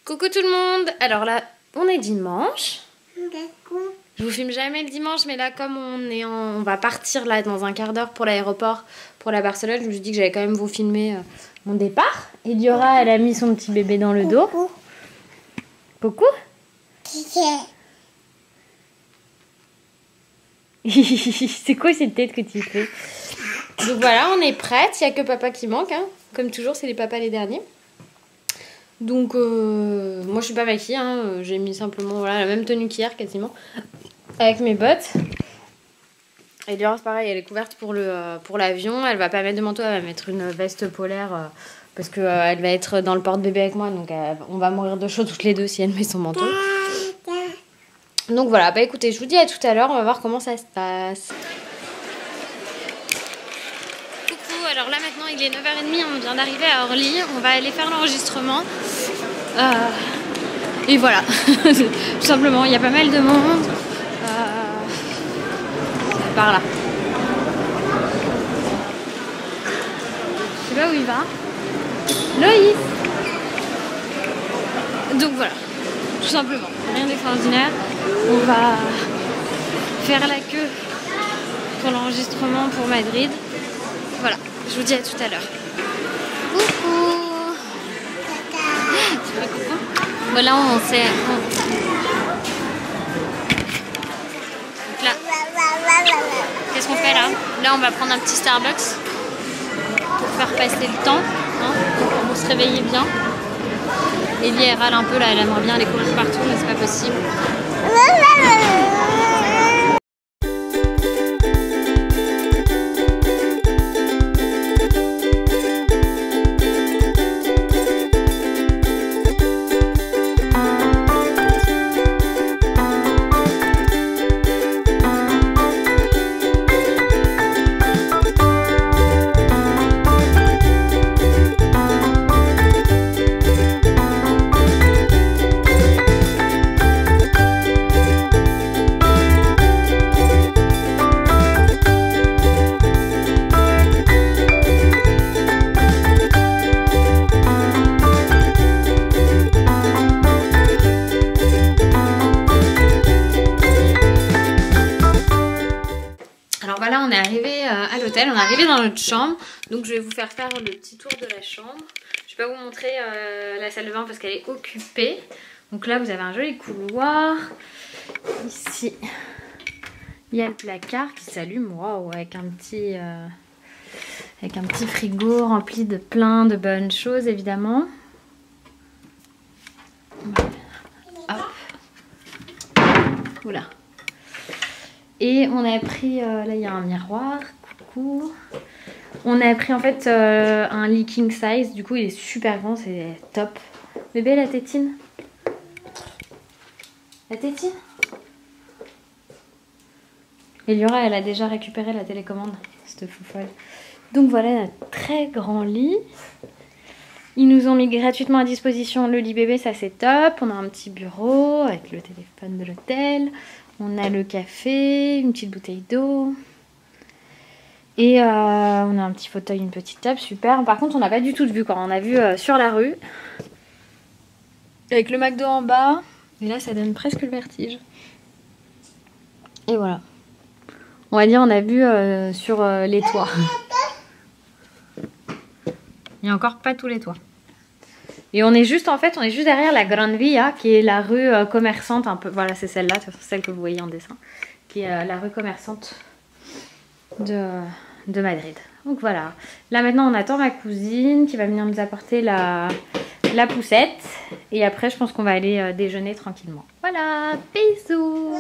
Coucou tout le monde. Alors là, on est dimanche. Je vous filme jamais le dimanche, mais là, comme on va partir là dans un quart d'heure pour l'aéroport, pour la Barcelone, je me suis dit que j'allais quand même vous filmer mon départ. Et Diora, elle a mis son petit bébé dans le dos. Coucou. C'est quoi cette tête que tu fais? Donc voilà, on est prête. Il n'y a que papa qui manque. Hein. Comme toujours, c'est les papas les derniers. Donc, moi je suis pas maquillée. Hein. J'ai mis simplement voilà, la même tenue qu'hier quasiment. Avec mes bottes. Et Diora, c'est pareil, elle est couverte pour l'avion. Elle va pas mettre de manteau, elle va mettre une veste polaire. Parce qu'elle va être dans le porte-bébé avec moi. Donc, on va mourir de chaud toutes les deux si elle met son manteau. Donc voilà, bah écoutez, je vous dis à tout à l'heure, on va voir comment ça se passe. Coucou, alors là maintenant il est 9h30, on vient d'arriver à Orly, on va aller faire l'enregistrement. Et voilà, tout simplement, il y a pas mal de monde. Par là. Je sais pas où il va. Loïs. Donc voilà, tout simplement, rien d'extraordinaire. On va faire la queue pour l'enregistrement pour Madrid. Voilà, je vous dis à tout à l'heure. Coucou. C'est pas coucou. Voilà, on s'est... Donc là, qu'est-ce qu'on fait là? Là, on va prendre un petit Starbucks pour faire passer le temps, hein, pour se réveiller bien. Ellie, elle râle un peu là, elle aimerait bien aller courir partout, mais c'est pas possible. Voilà, on est arrivé à l'hôtel, on est arrivé dans notre chambre. Donc je vais vous faire le petit tour de la chambre. Je vais pas vous montrer la salle de bain parce qu'elle est occupée. Donc là vous avez un joli couloir. Ici il y a le placard qui s'allume, waouh, avec un petit frigo rempli de plein de bonnes choses évidemment. Hop. Oula. Et on a pris, là il y a un miroir, coucou. On a pris en fait un lit king size, du coup il est super grand, c'est top. Bébé, la tétine? La tétine? Eliora, elle a déjà récupéré la télécommande, cette fou folle. Donc voilà notre très grand lit. Ils nous ont mis gratuitement à disposition le lit bébé, ça c'est top. On a un petit bureau avec le téléphone de l'hôtel. On a le café, une petite bouteille d'eau. Et on a un petit fauteuil, une petite table, super. Par contre, on n'a pas du tout de vue quand on a vu sur la rue. Avec le McDo en bas. Et là, ça donne presque le vertige. Et voilà. On va dire, on a vu sur les toits. Il n'y a encore pas tous les toits. Et on est juste derrière la Gran Via, qui est la rue commerçante un peu. Voilà, c'est celle-là, celle que vous voyez en dessin, qui est la rue commerçante de Madrid. Donc voilà. Là maintenant, on attend ma cousine qui va venir nous apporter la poussette. Et après, je pense qu'on va aller déjeuner tranquillement. Voilà, bisous.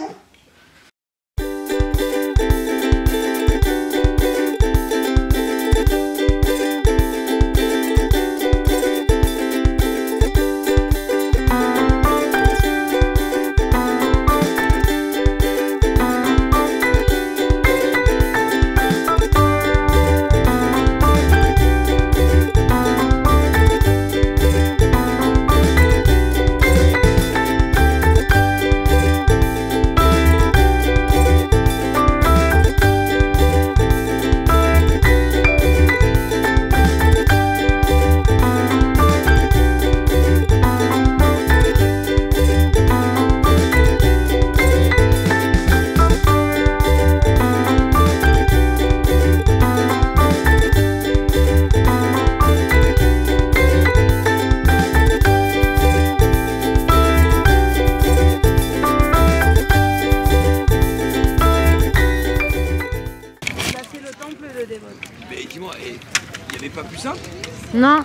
Non.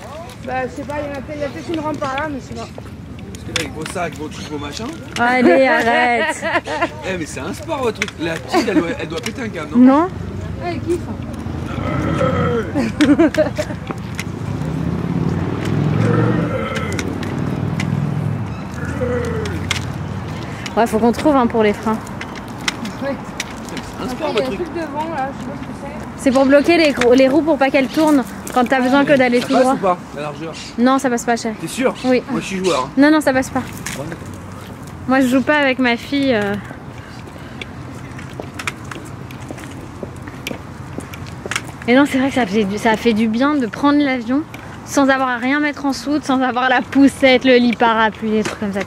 Bah, je sais pas, il y a peut-être une rampe par là, mais je sais pas. Parce que là, avec vos sacs, vos trucs, vos machins. Allez, arrête. Eh, mais c'est un sport, votre truc. La petite, elle doit péter un câble, non? Non. Elle kiffe. Ouais, faut qu'on trouve pour les freins. Ouais. C'est un sport, Après, il y a votre un truc. truc devant là, je sais pas ce que c'est. C'est pour bloquer les roues pour pas qu'elles tournent quand t'as besoin que d'aller Ça tout passe droit. ou pas, la largeur? Non, ça passe pas, cher. T'es sûr? Oui. Moi, je suis joueur. Hein. Non, non, ça passe pas. Ouais, d'accord. Moi, je joue pas avec ma fille. Et non, c'est vrai que ça fait du bien de prendre l'avion sans avoir à rien mettre en soute, sans avoir la poussette, le lit parapluie, des trucs comme ça.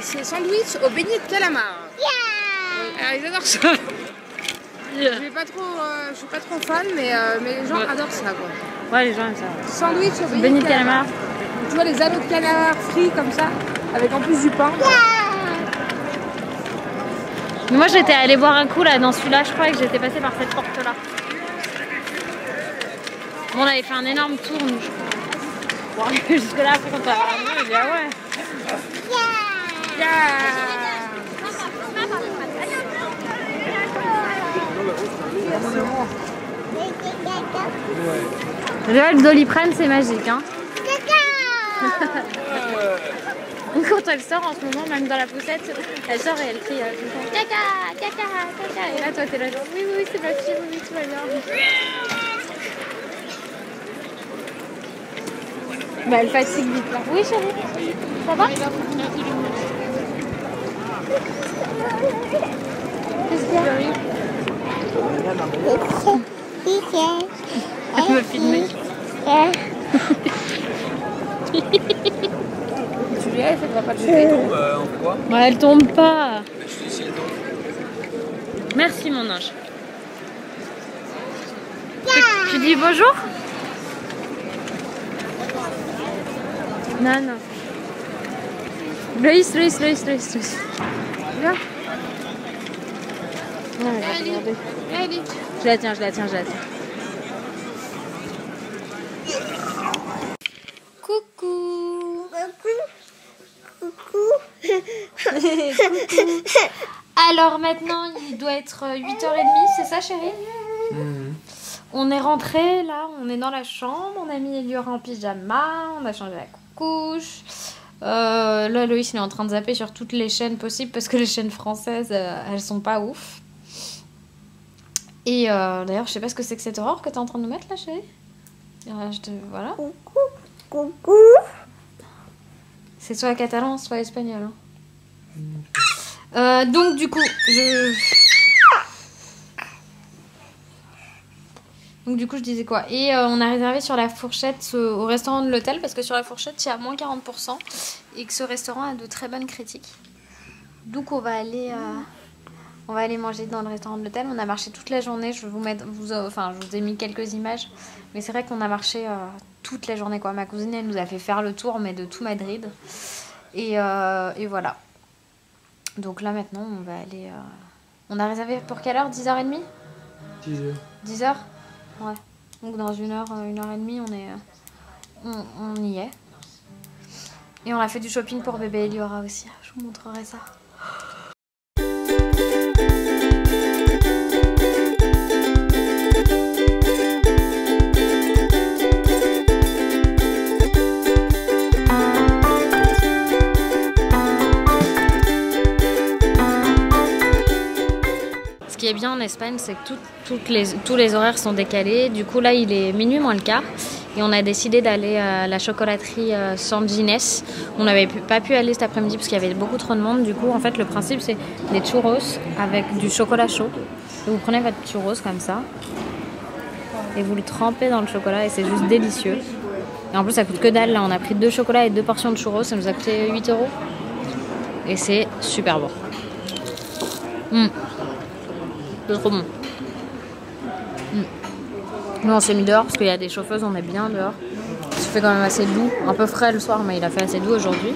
C'est sandwich au beignet de calamar. Alors ils adorent ça. Je suis pas trop fan, mais les gens adorent ça quoi. Ouais, les gens aiment ça. Sandwich au beignet de calamar. Tu vois les anneaux de calamar frits comme ça, avec en plus du pain. Moi j'étais allée boire un coup là dans celui-là, je crois que j'étais passée par cette porte là. Bon, on avait fait un énorme tour nous, je crois. Bon, jusque là après quand on va voir la j'ai dit ah ouais. Le Doliprane c'est magique hein. Quand elle sort en ce moment, même dans la poussette, elle sort et elle crie tout le temps caca, caca, caca. Et là, toi, t'es là genre oui, oui, c'est ma fille, oui, tout va bien. Bah, elle fatigue vite là. Oui, chérie. Ça va? Qu'est-ce qu'il y a? Elle me filmer. Julia, elle va pas te jeter. On fait quoi? Ouais, elle tombe pas. Merci mon ange. Tu dis bonjour? Non, non. Loïs. Viens. Non, elle va regarder. Allez. Je la tiens. Coucou. Alors maintenant, il doit être 8h30, c'est ça chérie? On est rentré là, on est dans la chambre, on a mis Eliora en pyjama, on a changé la couche. Là, Loïs il est en train de zapper sur toutes les chaînes possibles parce que les chaînes françaises, elles sont pas ouf. Et d'ailleurs, je sais pas ce que c'est que cette horreur que t'es en train de nous mettre là, chérie. Voilà. Coucou. C'est soit catalan, soit espagnol. Hein. Donc du coup, je disais quoi? Et on a réservé sur la fourchette au restaurant de l'hôtel parce que sur la fourchette il y a moins 40% et que ce restaurant a de très bonnes critiques. Donc on va aller manger dans le restaurant de l'hôtel. On a marché toute la journée. Je vous ai mis quelques images, mais c'est vrai qu'on a marché toute la journée quoi. Ma cousine elle nous a fait faire le tour mais de tout Madrid et voilà. Donc là maintenant on va aller. On a réservé pour quelle heure? 10h30? 10h. 10h? Ouais. Donc dans 1h30 on y est. Et on a fait du shopping pour bébé Eliora aussi. Je vous montrerai ça. Ce qui est bien en Espagne, c'est que tous les horaires sont décalés. Du coup, là, il est minuit moins le quart. Et on a décidé d'aller à la chocolaterie San Ginés. On n'avait pas pu aller cet après-midi parce qu'il y avait beaucoup trop de monde. Du coup, en fait, le principe, c'est des churros avec du chocolat chaud. Et vous prenez votre churros comme ça. Et vous le trempez dans le chocolat et c'est juste délicieux. Et en plus, ça coûte que dalle. Là, on a pris 2 chocolats et 2 portions de churros. Ça nous a coûté 8 €. Et c'est super bon. C'est trop bon. Nous on s'est mis dehors parce qu'il y a des chauffeuses, on est bien dehors. Il fait quand même assez doux, un peu frais le soir mais il a fait assez doux aujourd'hui.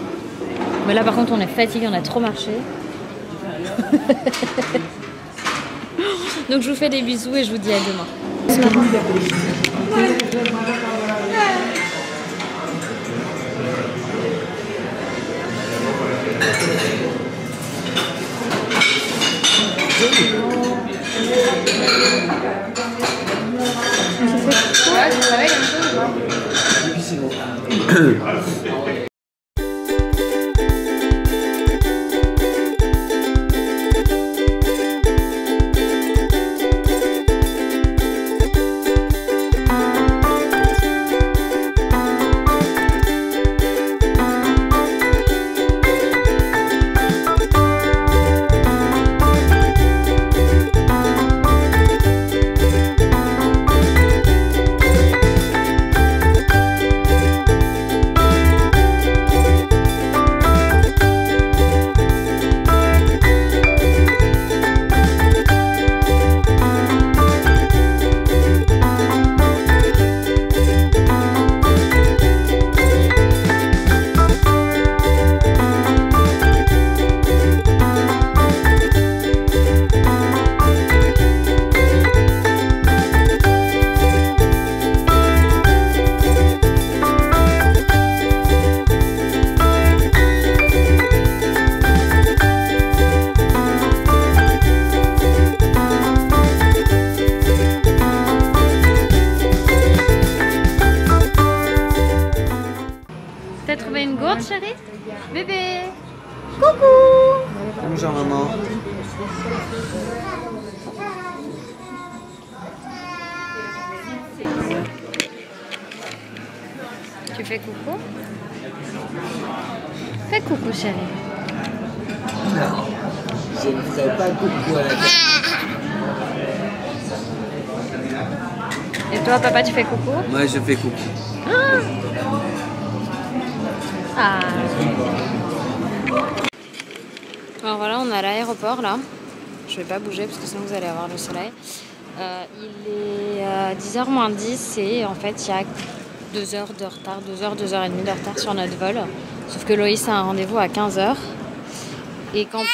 Mais là par contre on est fatigué, on a trop marché. Donc je vous fais des bisous et je vous dis à demain. Ouais, tu travailles un peu. Ciao maman. Tu fais coucou? Fais coucou chérie. Non, je ne ferai pas coucou à la carte. Et toi papa tu fais coucou? Moi je fais coucou. Ah. Alors voilà, on est à l'aéroport là. Je vais pas bouger parce que sinon vous allez avoir le soleil. Il est 10h moins 10 et en fait il y a 2 heures de retard, 2h30 de retard sur notre vol. Sauf que Loïs a un rendez-vous à 15h. Et qu'en plus,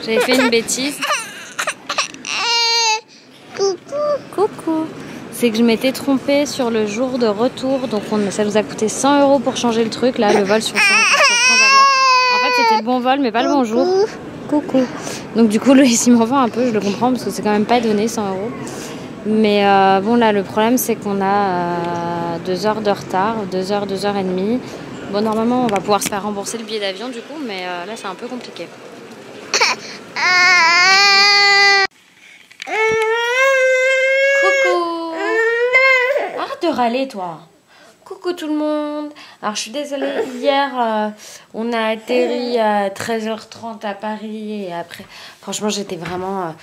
j'avais fait une bêtise. Coucou. C'est que je m'étais trompée sur le jour de retour. Donc ça nous a coûté 100 € pour changer le truc. Là, le vol sur Transavia. En fait, c'était le bon vol, mais pas le bon jour. Coucou. Donc du coup, Loïs, il m'en vend un peu. Je le comprends parce que c'est quand même pas donné 100 €. Mais bon, là, le problème, c'est qu'on a 2 heures de retard. 2 heures, 2h30. Bon, normalement, on va pouvoir se faire rembourser le billet d'avion, du coup. Mais là, c'est un peu compliqué. Coucou. Arrête de râler, toi. Coucou tout le monde. Alors, je suis désolée. Hier, on a atterri à 13h30 à Paris. Et après, franchement, j'étais vraiment...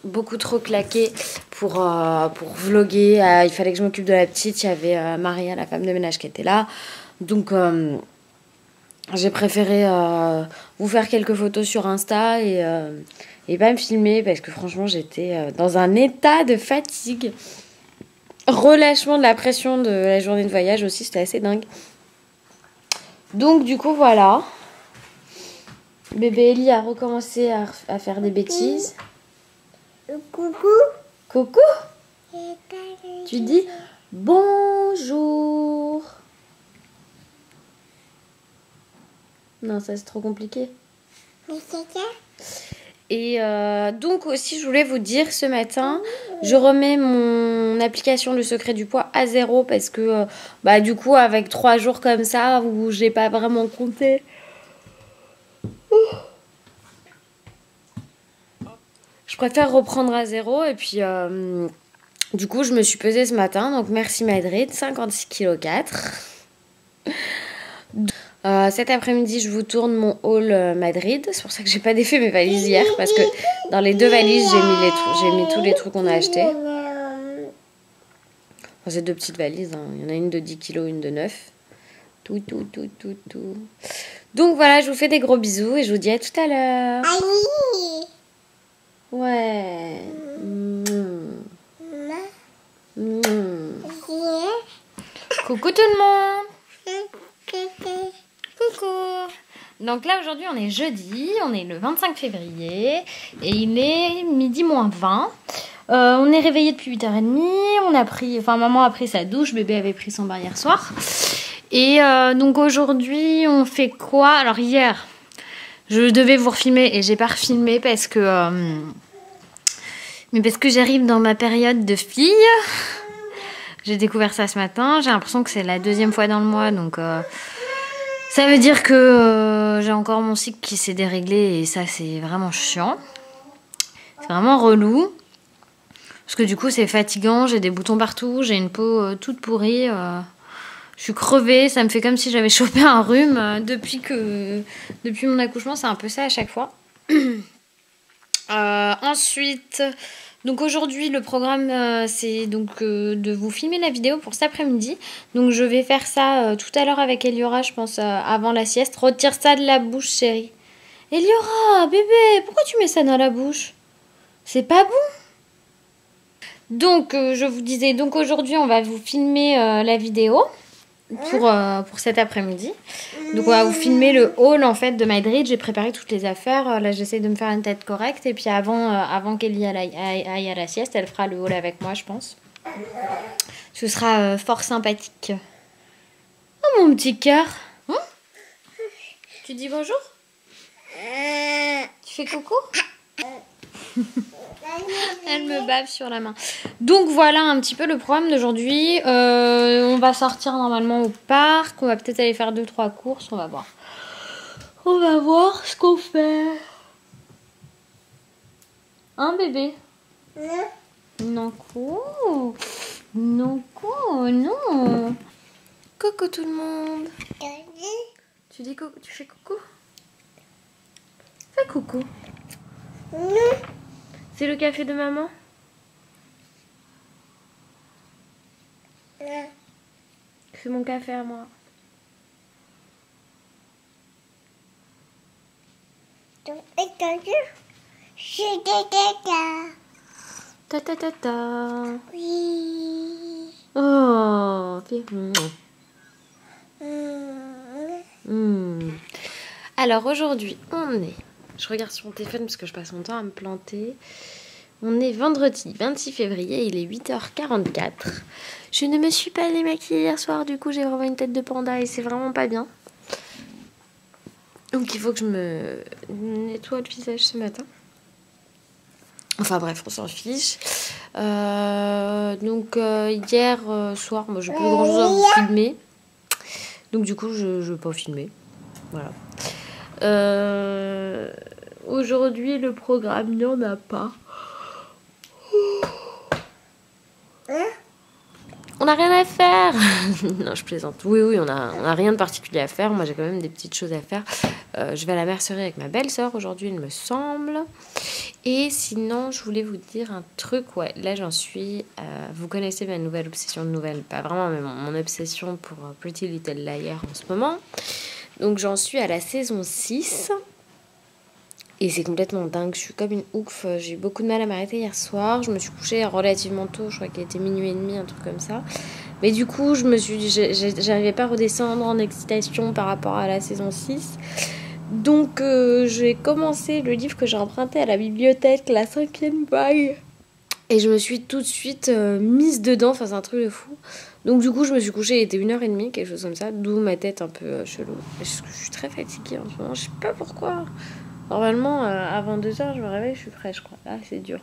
beaucoup trop claquée pour vlogger. Il fallait que je m'occupe de la petite. Il y avait Maria, la femme de ménage, qui était là. Donc, j'ai préféré vous faire quelques photos sur Insta et pas me filmer parce que franchement, j'étais dans un état de fatigue. Relâchement de la pression de la journée de voyage aussi, c'était assez dingue. Donc, du coup, voilà. Bébé Ellie a recommencé à faire des bêtises. Coucou. Coucou. Tu dis bonjour. Non, ça c'est trop compliqué. Et donc aussi, je voulais vous dire ce matin, je remets mon application Le Secret du Poids à 0 parce que du coup, avec 3 jours comme ça où j'ai pas vraiment compté. Je préfère reprendre à 0 et puis du coup je me suis pesée ce matin, donc merci Madrid, 56,4 kg. Cet après-midi je vous tourne mon haul Madrid, c'est pour ça que j'ai pas défait mes valises hier parce que dans les 2 valises j'ai mis tous les trucs qu'on a achetés. Enfin, c'est 2 petites valises, hein. Il y en a une de 10 kg, une de 9. Tout. Donc voilà, je vous fais des gros bisous et je vous dis à tout à l'heure. Ouais. Coucou tout le monde. Coucou. Donc là aujourd'hui on est jeudi, on est le 25 février et il est midi moins 20. On est réveillé depuis 8h30, maman a pris sa douche, bébé avait pris son bain hier soir. Et donc aujourd'hui on fait quoi? Alors hier... je devais vous refilmer et j'ai pas refilmé parce que j'arrive dans ma période de fille. J'ai découvert ça ce matin. J'ai l'impression que c'est la 2e fois dans le mois, donc ça veut dire que j'ai encore mon cycle qui s'est déréglé et ça c'est vraiment chiant. C'est vraiment relou parce que du coup c'est fatigant. J'ai des boutons partout, j'ai une peau toute pourrie. Je suis crevée, ça me fait comme si j'avais chopé un rhume depuis mon accouchement, c'est un peu ça à chaque fois. Ensuite, donc aujourd'hui le programme c'est donc de vous filmer la vidéo pour cet après-midi. Donc je vais faire ça tout à l'heure avec Eliora, je pense avant la sieste. Retire ça de la bouche chérie. Eliora, bébé, pourquoi tu mets ça dans la bouche? C'est pas bon. Donc je vous disais, donc aujourd'hui on va vous filmer la vidéo. Pour cet après-midi. Donc on va vous filmer le haul en fait de Madrid. J'ai préparé toutes les affaires. Là j'essaie de me faire une tête correcte. Et puis avant qu'Ellie aille à la sieste, elle fera le haul avec moi je pense. Ce sera fort sympathique. Oh mon petit cœur. Hein? Tu dis bonjour? Tu fais coucou? Elle me bave sur la main. Donc voilà un petit peu le programme d'aujourd'hui. On va sortir normalement au parc. On va peut-être aller faire 2-3 courses. On va voir. On va voir ce qu'on fait. Hein, bébé? Non, quoi? Non, quoi? Non. Coucou tout le monde. Tu dis coucou? Tu fais coucou? Fais coucou. C'est le café de maman? C'est mon café à moi. Ta ta ta ta. Oui. Oh, Alors aujourd'hui, on est... Je regarde sur mon téléphone parce que je passe mon temps à me planter. On est vendredi 26 février, il est 8h44. Je ne me suis pas démaquillée hier soir, du coup j'ai vraiment une tête de panda et c'est vraiment pas bien. Donc il faut que je me nettoie le visage ce matin. Enfin bref, on s'en fiche. Hier soir, moi j'ai pas grand chose à vous filmer. Donc du coup je vais pas filmer. Voilà. Aujourd'hui le programme, il n'y en a pas. On n'a rien à faire. Non, je plaisante. Oui, on a rien de particulier à faire. Moi, j'ai quand même des petites choses à faire. Je vais à la mercerie avec ma belle-sœur aujourd'hui, il me semble. Et sinon, je voulais vous dire un truc. Ouais, là, j'en suis... vous connaissez ma nouvelle obsession de nouvelles. Pas vraiment, mais mon obsession pour Pretty Little Liars en ce moment. Donc, j'en suis à la saison 6. Et c'est complètement dingue, je suis comme une ouf. J'ai eu beaucoup de mal à m'arrêter hier soir. Je me suis couchée relativement tôt, je crois qu'il était minuit et demi, un truc comme ça. Mais du coup, j'arrivais pas à redescendre en excitation par rapport à la saison 6. Donc, j'ai commencé le livre que j'ai emprunté à la bibliothèque, La 5e vague. Et je me suis tout de suite mise dedans, enfin c'est un truc de fou. Donc du coup, je me suis couchée, il était 1h30, quelque chose comme ça. D'où ma tête un peu chelou. Je suis très fatiguée en ce moment, je sais pas pourquoi. Normalement, avant 2h, je me réveille, je suis fraîche, je crois. Là, c'est dur.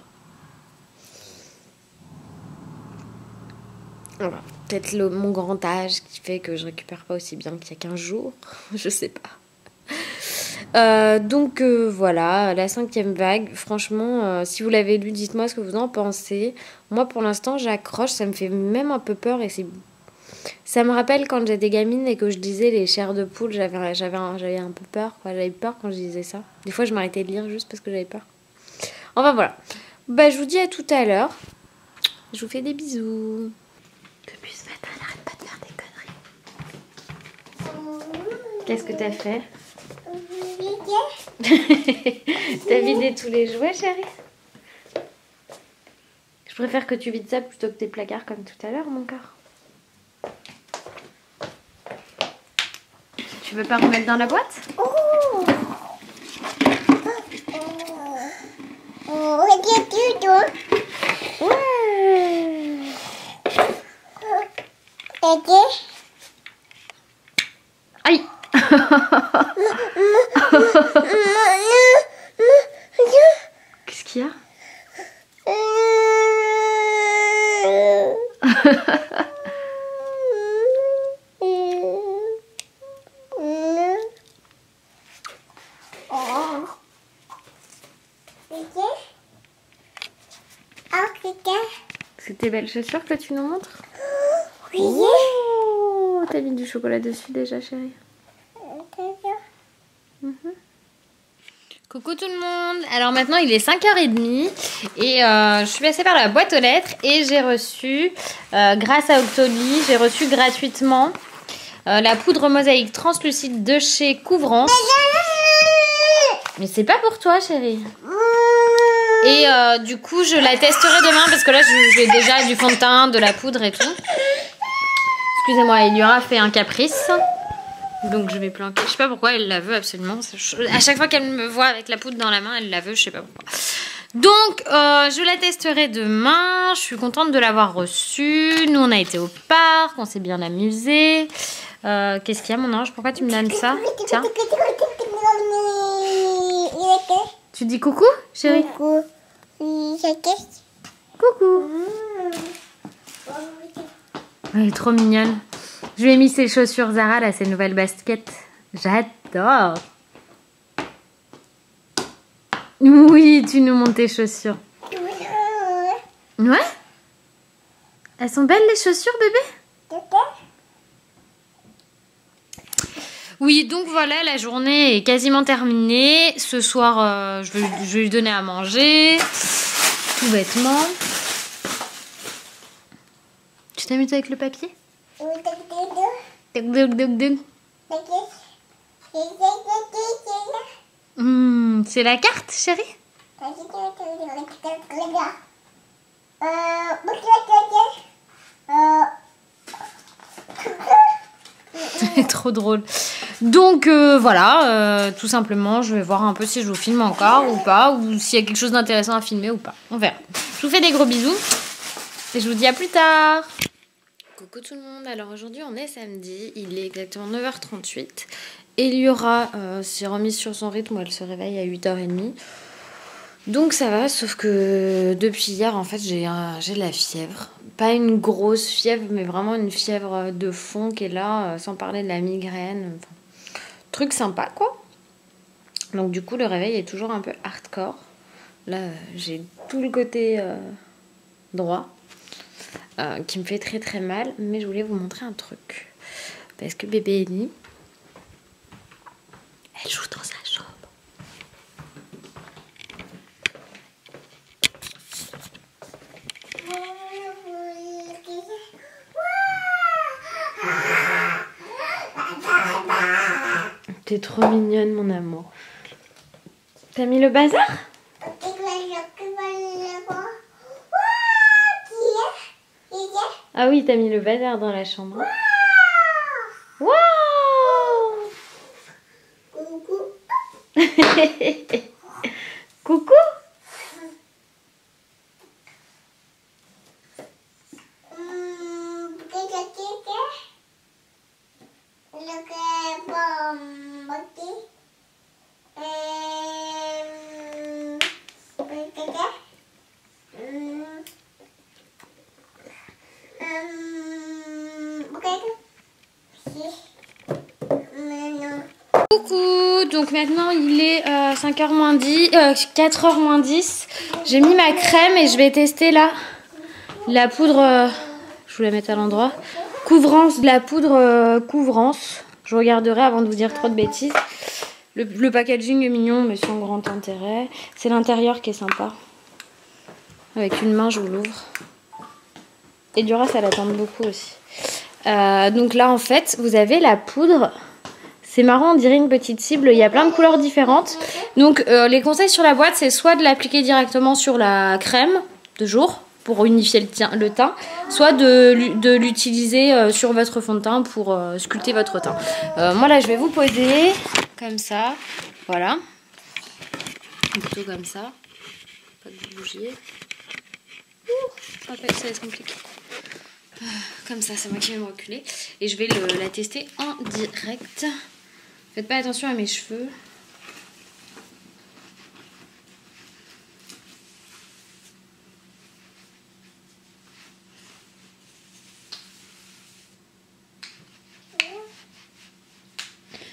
Voilà. Peut-être mon grand âge qui fait que je récupère pas aussi bien qu'il y a 15 jours. Je sais pas. Voilà, la 5e vague. Franchement, si vous l'avez lu, dites-moi ce que vous en pensez. Moi, pour l'instant, j'accroche. Ça me fait même un peu peur et ça me rappelle quand j'étais gamine et que je disais les chairs de poule, j'avais un peu peur, quoi. J'avais peur quand je disais ça. Des fois, je m'arrêtais de lire juste parce que j'avais peur. Enfin, voilà. Bah, je vous dis à tout à l'heure. Je vous fais des bisous. Depuis ce matin, elle n'arrête pas de faire des conneries. Qu'est-ce que t'as fait? T'as vidé tous les jouets, chérie? Je préfère que tu vides ça plutôt que tes placards comme tout à l'heure, mon cœur. Tu veux pas remettre dans la boîte? Ouais. Aïe. Qu'est-ce qu'il y a? C'est tes belles chaussures que tu nous montres? Oui. Oh, t'as mis du chocolat dessus déjà, chérie. Coucou tout le monde. Alors maintenant il est 5h30 et je suis passée par la boîte aux lettres et j'ai reçu, grâce à Octoly, j'ai reçu gratuitement la poudre mosaïque translucide de chez Couvrance. Mais c'est pas pour toi, chérie. Et du coup je la testerai demain parce que là j'ai déjà du fond de teint, de la poudre et tout. Excusez-moi, il lui aura fait un caprice. Donc je vais planquer. Je sais pas pourquoi elle la veut absolument. À chaque fois qu'elle me voit avec la poudre dans la main, elle la veut, je sais pas pourquoi. Donc je la testerai demain. Je suis contente de l'avoir reçue. Nous on a été au parc, on s'est bien amusé. Qu'est-ce qu'il y a mon ange? Pourquoi tu me donnes ça? Tiens. Tu dis coucou, chérie? Coucou. Coucou. Elle est trop mignonne. Je lui ai mis ses chaussures Zara, là, ses nouvelles baskets. J'adore. Oui, tu nous montres tes chaussures. Ouais? Elles sont belles les chaussures, bébé? Oui, donc voilà, la journée est quasiment terminée. Ce soir, je vais lui donner à manger. Tout bêtement. Tu t'amuses avec le papier? C'est la carte, chérie? C'est trop drôle. Donc voilà, tout simplement, je vais voir un peu si je vous filme encore ou pas, ou s'il y a quelque chose d'intéressant à filmer ou pas. On verra. Je vous fais des gros bisous et je vous dis à plus tard. Coucou tout le monde, alors aujourd'hui on est samedi, il est exactement 9h38 et Liora s'est remise sur son rythme où elle se réveille à 8h30. Donc ça va, sauf que depuis hier en fait j'ai de la fièvre. Pas une grosse fièvre, mais vraiment une fièvre de fond qui est là, sans parler de la migraine. Enfin, truc sympa quoi. Donc du coup le réveil est toujours un peu hardcore. Là j'ai tout le côté droit. Qui me fait très très mal, mais je voulais vous montrer un truc parce que bébé Ellie elle joue dans sa chambre. T'es trop mignonne mon amour. T'as mis le bazar? Ah oui, t'as mis le bazar dans la chambre. Waouh! Coucou. Coucou. Coucou, donc maintenant il est 5h moins 10, 4h moins 10. J'ai mis ma crème et je vais tester là la poudre, je vous la mets à l'endroit, couvrance, de la poudre couvrance. Je regarderai avant de vous dire trop de bêtises. Le packaging est mignon mais sans grand intérêt. C'est l'intérieur qui est sympa. Avec une main je vous l'ouvre. Et du reste ça l'attend beaucoup aussi. Donc là en fait vous avez la poudre. C'est marrant, on dirait une petite cible. Il y a plein de couleurs différentes. Donc les conseils sur la boîte, c'est soit de l'appliquer directement sur la crème de jour pour unifier le teint, soit de l'utiliser sur votre fond de teint pour sculpter votre teint. Moi là, je vais vous poser comme ça. Voilà. Plutôt comme ça. Pas que vous bougiez. Ça va être compliqué. Comme ça, c'est moi qui vais me reculer. Et je vais la tester en direct. Faites pas attention à mes cheveux.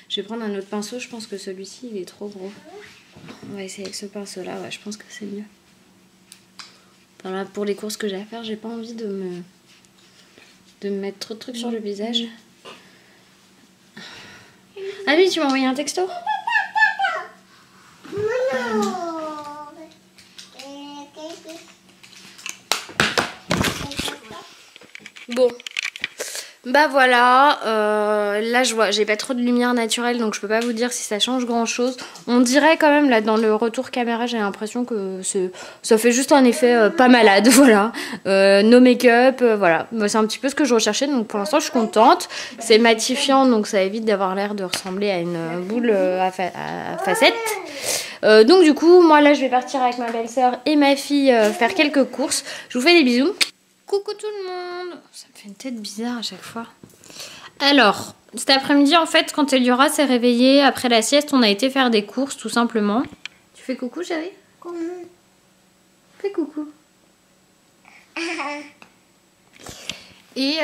Je vais prendre un autre pinceau. Je pense que celui-ci, il est trop gros. On va essayer avec ce pinceau-là. Ouais, je pense que c'est mieux. Enfin, là, pour les courses que j'ai à faire, j'ai pas envie de me mettre trop de trucs sur le visage. Ah oui, tu m'as envoyé un texto? Bon. Bah voilà, là je vois, j'ai pas trop de lumière naturelle donc je peux pas vous dire si ça change grand chose. On dirait quand même là dans le retour caméra, j'ai l'impression que ça fait juste un effet pas malade, voilà. No make-up, voilà. C'est un petit peu ce que je recherchais donc pour l'instant je suis contente. C'est matifiant donc ça évite d'avoir l'air de ressembler à une boule à facettes. Donc du coup, moi là je vais partir avec ma belle-sœur et ma fille faire quelques courses. Je vous fais des bisous. Coucou tout le monde. Ça me fait une tête bizarre à chaque fois. Alors, cet après-midi, en fait, quand Eliora s'est réveillée après la sieste, on a été faire des courses, tout simplement. Tu fais coucou, chérie? Coucou. Fais coucou. Et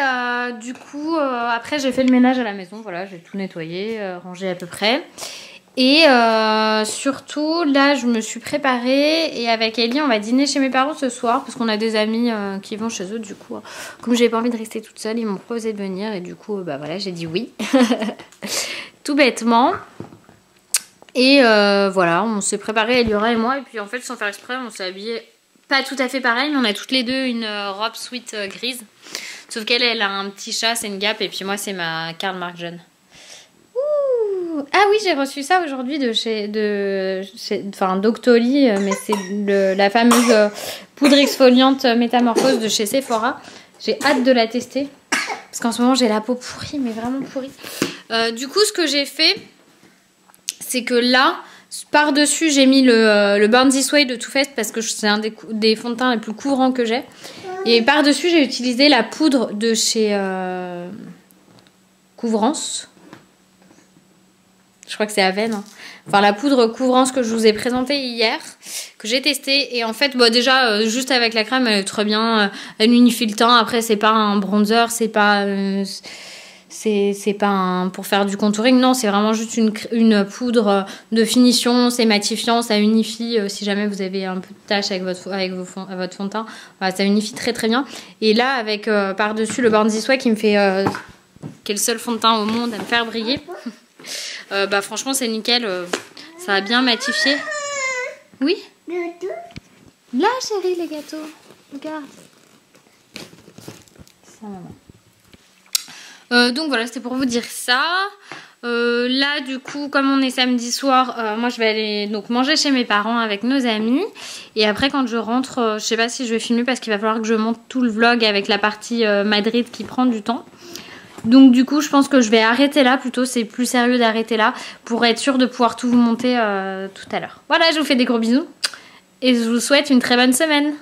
du coup, après, j'ai fait le ménage à la maison. Voilà, j'ai tout nettoyé, rangé à peu près. Et surtout, là, je me suis préparée et avec Ellie, on va dîner chez mes parents ce soir parce qu'on a des amis qui vont chez eux. Du coup, comme j'avais pas envie de rester toute seule, ils m'ont proposé de venir et du coup, bah voilà, j'ai dit oui. Tout bêtement. Et voilà, on s'est préparé, Eliora et moi. Et puis en fait, sans faire exprès, on s'est habillés pas tout à fait pareil, mais on a toutes les deux une robe sweat grise. Sauf qu'elle, elle a un petit chat, c'est une Gap, et puis moi, c'est ma Karl Marc Jeune. Ah oui, j'ai reçu ça aujourd'hui Doctolib, mais c'est la fameuse poudre exfoliante Métamorphose de chez Sephora. J'ai hâte de la tester parce qu'en ce moment j'ai la peau pourrie, mais vraiment pourrie. Du coup, ce que j'ai fait, c'est que là, par-dessus, j'ai mis le Burn This Way de Too Faced parce que c'est un des fonds de teint les plus courants que j'ai. Et par-dessus, j'ai utilisé la poudre de chez Couvrance. Je crois que c'est Aven. Hein. Enfin, la poudre couvrance que je vous ai présentée hier, que j'ai testée. Et en fait, bon, déjà, juste avec la crème, elle est très bien. Elle unifie le teint. Après, c'est pas un bronzer, c'est pas pour faire du contouring. Non, c'est vraiment juste une poudre de finition. C'est matifiant, ça unifie. Si jamais vous avez un peu de tache avec votre fond de teint, voilà, ça unifie très très bien. Et là, avec par-dessus le Burn This Way qui me fait... qui est le seul fond de teint au monde à me faire briller. Bah franchement c'est nickel, ça a bien matifié. Oui. Là chérie les gâteaux, regarde. Ça maman. Donc voilà, c'était pour vous dire ça. Là du coup comme on est samedi soir, moi je vais aller donc manger chez mes parents avec nos amis. Et après quand je rentre, je sais pas si je vais filmer parce qu'il va falloir que je monte tout le vlog avec la partie Madrid qui prend du temps. Donc du coup je pense que je vais arrêter là, plutôt c'est plus sérieux d'arrêter là pour être sûre de pouvoir tout vous monter tout à l'heure. Voilà, je vous fais des gros bisous et je vous souhaite une très bonne semaine.